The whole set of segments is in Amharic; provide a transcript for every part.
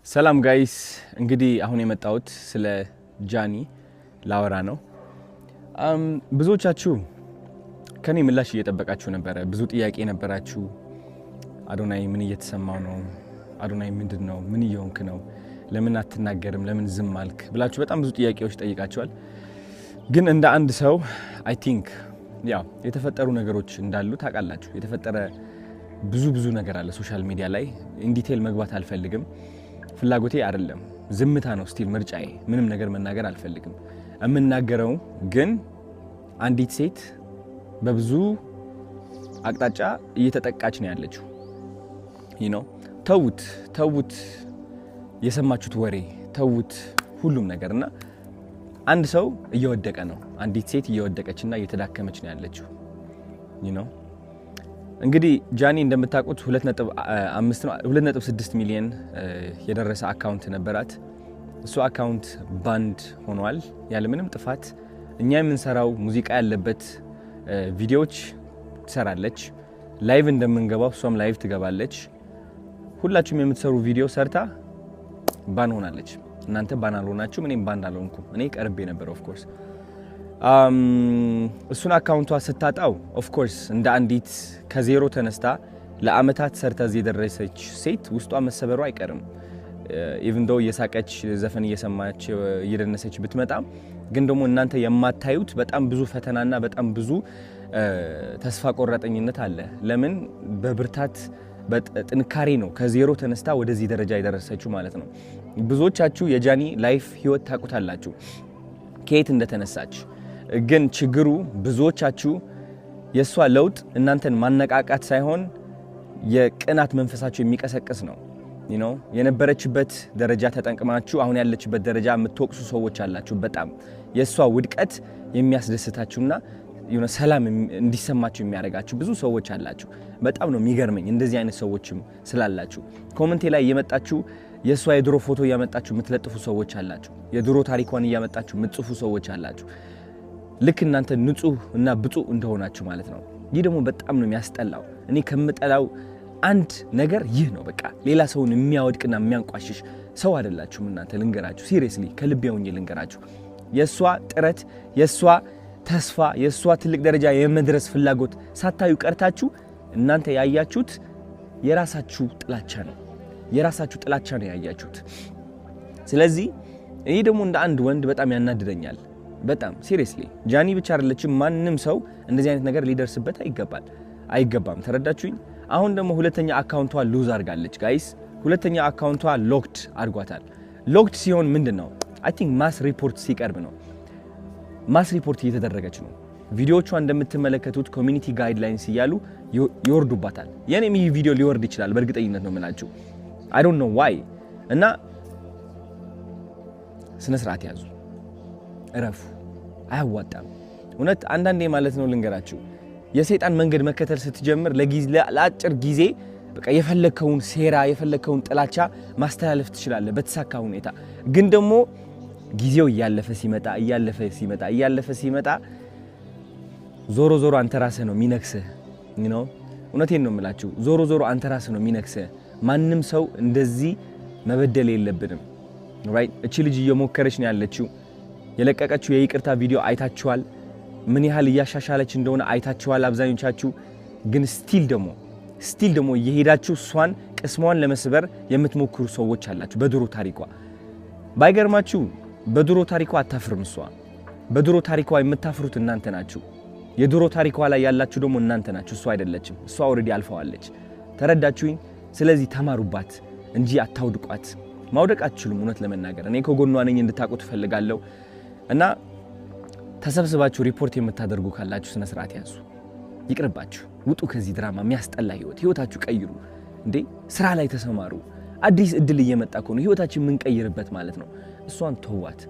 ሰላም ጋይስ እንግዲህ አሁን የመጣሁት ስለ ጃኒ ላወራ ነው። ብዙዎቻችሁ ከኔ ምላሽ እየጠበቃችሁ ነበር። ብዙ ጥያቄ ነበራችሁ። አዶናይ ምን እየተሰማው ነው? አዶናይ ምንድነው? ምን እየሆንክ ነው? ለምን አትናገርም? ለምን ዝም አልክ? ብላችሁ በጣም ብዙ ጥያቄዎች ጠይቃችኋል። ግን እንደ አንድ ሰው አይ ቲንክ ያው የተፈጠሩ ነገሮች እንዳሉ ታውቃላችሁ። የተፈጠረ ብዙ ነገር አለ ሶሻል ሚዲያ ላይ። ኢን ዲቴል መግባት አልፈልግም። ፍላጎቴ አይደለም። ዝምታ ነው ስቲል ምርጫዬ። ምንም ነገር መናገር አልፈልግም። የምናገረው ግን አንዲት ሴት በብዙ አቅጣጫ እየተጠቃች ነው ያለችው። ተውት የሰማችሁት ወሬ ተውት ሁሉም ነገርና አንድ ሰው እየወደቀ ነው። አንዲት ሴት እየወደቀችና እየተዳከመች ነው ያለችው። እንግዲህ ጃኒ እንደምታውቁት 2.6 ሚሊዮን የደረሰ አካውንት ነበራት። እሱ አካውንት ባንድ ሆኗል ያለ ምንም ጥፋት። እኛ የምንሰራው ሙዚቃ ያለበት ቪዲዮዎች ትሰራለች። ላይቭ እንደምንገባው እሷም ላይቭ ትገባለች። ሁላችሁም የምትሰሩ ቪዲዮ ሰርታ ባን ሆናለች። እናንተ ባን አልሆናችሁም፣ እኔም ባን አልሆንኩም። እኔ ቀርቤ ነበር ኦፍ ኮርስ። እሱን አካውንቷ ስታጣው ኦፍ ኮርስ እንደ አንዲት ከዜሮ ተነስታ ለአመታት ሰርታ እዚህ የደረሰች ሴት ውስጧ መሰበሩ አይቀርም። ኢቭን ዶ እየሳቀች ዘፈን እየሰማች እየደነሰች ብትመጣም ግን ደግሞ እናንተ የማታዩት በጣም ብዙ ፈተናና በጣም ብዙ ተስፋ ቆራጠኝነት አለ። ለምን በብርታት በጥንካሬ ነው ከዜሮ ተነስታ ወደዚህ ደረጃ የደረሰችው ማለት ነው። ብዙዎቻችሁ የጃኒ ላይፍ ህይወት ታውቁታላችሁ ከየት እንደተነሳች። ግን ችግሩ ብዙዎቻችሁ የሷ ለውጥ እናንተን ማነቃቃት ሳይሆን የቅናት መንፈሳችሁ የሚቀሰቅስ ነው። የነበረችበት ደረጃ ተጠንቅማችሁ አሁን ያለችበት ደረጃ የምትወቅሱ ሰዎች አላችሁ። በጣም የሷ ውድቀት የሚያስደስታችሁና ሰላም እንዲሰማችሁ የሚያደርጋችሁ ብዙ ሰዎች አላችሁ። በጣም ነው የሚገርመኝ እንደዚህ አይነት ሰዎችም ስላላችሁ። ኮሜንቴ ላይ እየመጣችሁ የሷ የድሮ ፎቶ እያመጣችሁ የምትለጥፉ ሰዎች አላችሁ። የድሮ ታሪኳን እያመጣችሁ የምትጽፉ ሰዎች አላችሁ። ልክ እናንተ ንጹህ እና ብፁዕ እንደሆናችሁ ማለት ነው። ይህ ደግሞ በጣም ነው የሚያስጠላው። እኔ ከምጠላው አንድ ነገር ይህ ነው። በቃ ሌላ ሰውን የሚያወድቅና የሚያንቋሽሽ ሰው አይደላችሁም እናንተ። ልንገራችሁ፣ ሲሪየስሊ ከልቤ ሆኜ ልንገራችሁ። የሷ ጥረት፣ የሷ ተስፋ፣ የሷ ትልቅ ደረጃ የመድረስ ፍላጎት ሳታዩ ቀርታችሁ እናንተ ያያችሁት የራሳችሁ ጥላቻ ነው። የራሳችሁ ጥላቻ ነው ያያችሁት። ስለዚህ እኔ ደግሞ እንደ አንድ ወንድ በጣም ያናድደኛል። በጣም ሲሪየስሊ ጃኒ ብቻ አይደለችም፣ ማንም ሰው እንደዚህ አይነት ነገር ሊደርስበት አይገባም። ተረዳችሁኝ? አሁን ደግሞ ሁለተኛ አካውንቷ ሉዝ አድርጋለች ጋይስ። ሁለተኛ አካውንቷ ሎክድ አድርጓታል። ሎክድ ሲሆን ምንድነው? አይ ቲንክ ማስ ሪፖርት ሲቀርብ ነው። ማስ ሪፖርት እየተደረገች ነው። ቪዲዮቿ እንደምትመለከቱት ኮሚኒቲ ጋይድላይንስ እያሉ ይወርዱባታል። የኔም ይህ ቪዲዮ ሊወርድ ይችላል በእርግጠኝነት ነው የምላችሁ። አይ ዶንት ኖ ዋይ። እና ስነ ስርዓት ያዙ፣ እረፉ። አያዋጣም እውነት። አንዳንዴ ማለት ነው ልንገራችሁ፣ የሰይጣን መንገድ መከተል ስትጀምር ለአጭር ጊዜ በቃ የፈለከውን ሴራ የፈለከውን ጥላቻ ማስተላለፍ ትችላለህ በተሳካ ሁኔታ። ግን ደግሞ ጊዜው እያለፈ ሲመጣ ዞሮ አንተ ራስህ ነው የሚነክስህ። እውነቴን ነው የምላችሁ፣ ዞሮ አንተ ራስህ ነው የሚነክስህ። ማንም ሰው እንደዚህ መበደል የለብንም። ራይት? እቺ ልጅ እየሞከረች ነው ያለችው። የለቀቀችው የይቅርታ ቪዲዮ አይታችኋል። ምን ያህል እያሻሻለች እንደሆነ አይታችኋል አብዛኞቻችሁ። ግን ስቲል ደግሞ እየሄዳችሁ እሷን ቅስሟን ለመስበር የምትሞክሩ ሰዎች አላችሁ። በድሮ ታሪኳ ባይገርማችሁ በድሮ ታሪኳ አታፍርም እሷ። በድሮ ታሪኳ የምታፍሩት እናንተ ናችሁ። የድሮ ታሪኳ ላይ ያላችሁ ደግሞ እናንተ ናችሁ፣ እሷ አይደለችም። እሷ ኦልሬዲ አልፈዋለች። ተረዳችሁኝ? ስለዚህ ተማሩባት እንጂ አታውድቋት። ማውደቅ አትችሉም። እውነት ለመናገር እኔ ከጎኗ ነኝ እንድታውቁት ፈልጋለሁ። እና ተሰብስባችሁ ሪፖርት የምታደርጉ ካላችሁ ስነ ስርዓት ያዙ። ይቅርባችሁ፣ ውጡ ከዚህ ድራማ። የሚያስጠላ ህይወታችሁ ቀይሩ። እንዴ ስራ ላይ ተሰማሩ። አዲስ እድል እየመጣ ነው፣ ህይወታችን የምንቀይርበት ማለት ነው። እሷን ተዋት።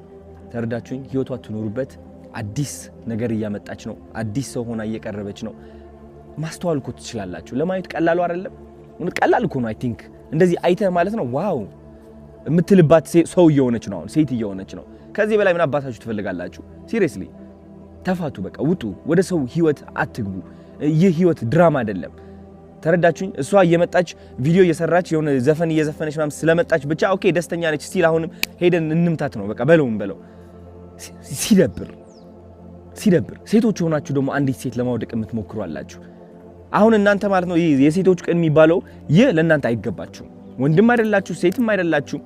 ተረዳችሁኝ? ህይወቷ ትኖሩበት። አዲስ ነገር እያመጣች ነው። አዲስ ሰው ሆና እየቀረበች ነው። ማስተዋል እኮ ትችላላችሁ። ለማየት ቀላሉ አይደለም። ቀላል እኮ ነው። አይ ቲንክ እንደዚህ አይተህ ማለት ነው ዋው የምትልባት ሰው እየሆነች ነው። አሁን ሴት እየሆነች ነው። ከዚህ በላይ ምን አባታችሁ ትፈልጋላችሁ? ሲሪየስሊ ተፋቱ። በቃ ውጡ። ወደ ሰው ህይወት አትግቡ። ይህ ህይወት ድራማ አይደለም። ተረዳችሁኝ? እሷ እየመጣች ቪዲዮ እየሰራች የሆነ ዘፈን እየዘፈነች ምናምን ስለመጣች ብቻ ኦኬ ደስተኛ ነች ስቲል አሁንም ሄደን እንምታት ነው በቃ በለው ሲደብር ሴቶች ሆናችሁ ደግሞ አንዲት ሴት ለማውደቅ የምትሞክሩ አላችሁ። አሁን እናንተ ማለት ነው የሴቶች ቀን የሚባለው ይህ ለእናንተ አይገባችሁም። ወንድም አይደላችሁ ሴትም አይደላችሁ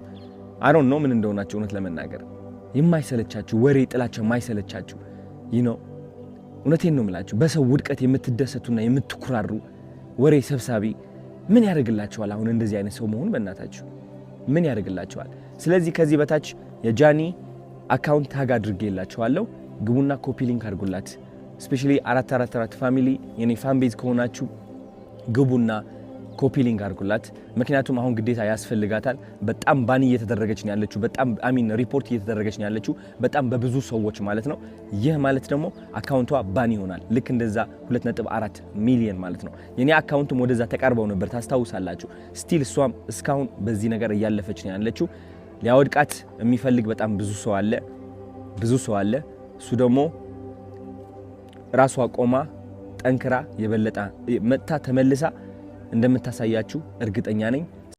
አይ ዶንት ኖ ምን እንደሆናችሁ እውነት ለመናገር የማይሰለቻችሁ ወሬ ጥላቻ የማይሰለቻችሁ እውነቴን ነው የምላችሁ በሰው ውድቀት የምትደሰቱና የምትኩራሩ ወሬ ሰብሳቢ ምን ያደርግላችኋል? አሁን እንደዚህ አይነት ሰው መሆን በእናታችሁ ምን ያደርግላችኋል? ስለዚህ ከዚህ በታች የጃኒ አካውንት ታግ አድርጌላችኋለሁ። ግቡና ኮፒ ሊንክ አድርጉላት። ስፔሻሊ 444 ፋሚሊ የኔ ፋን ቤዝ ከሆናችሁ ግቡና ኮፒ ሊንክ አድርጉላት። ምክንያቱም አሁን ግዴታ ያስፈልጋታል። በጣም ባን እየተደረገች ነው ያለችው። በጣም ሪፖርት እየተደረገች ነው ያለችው በጣም በብዙ ሰዎች ማለት ነው። ይህ ማለት ደግሞ አካውንቷ ባን ይሆናል። ልክ እንደዛ 2.4 ሚሊዮን ማለት ነው። የኔ አካውንትም ወደዛ ተቃርበው ነበር ታስታውሳላችሁ። ስቲል እሷም እስካሁን በዚህ ነገር እያለፈች ነው ያለችው። ሊያወድቃት የሚፈልግ በጣም ብዙ ሰው አለ። እሱ ደግሞ ራሷ ቆማ ጠንክራ የበለጠ መጥታ ተመልሳ እንደምታሳያችሁ እርግጠኛ ነኝ።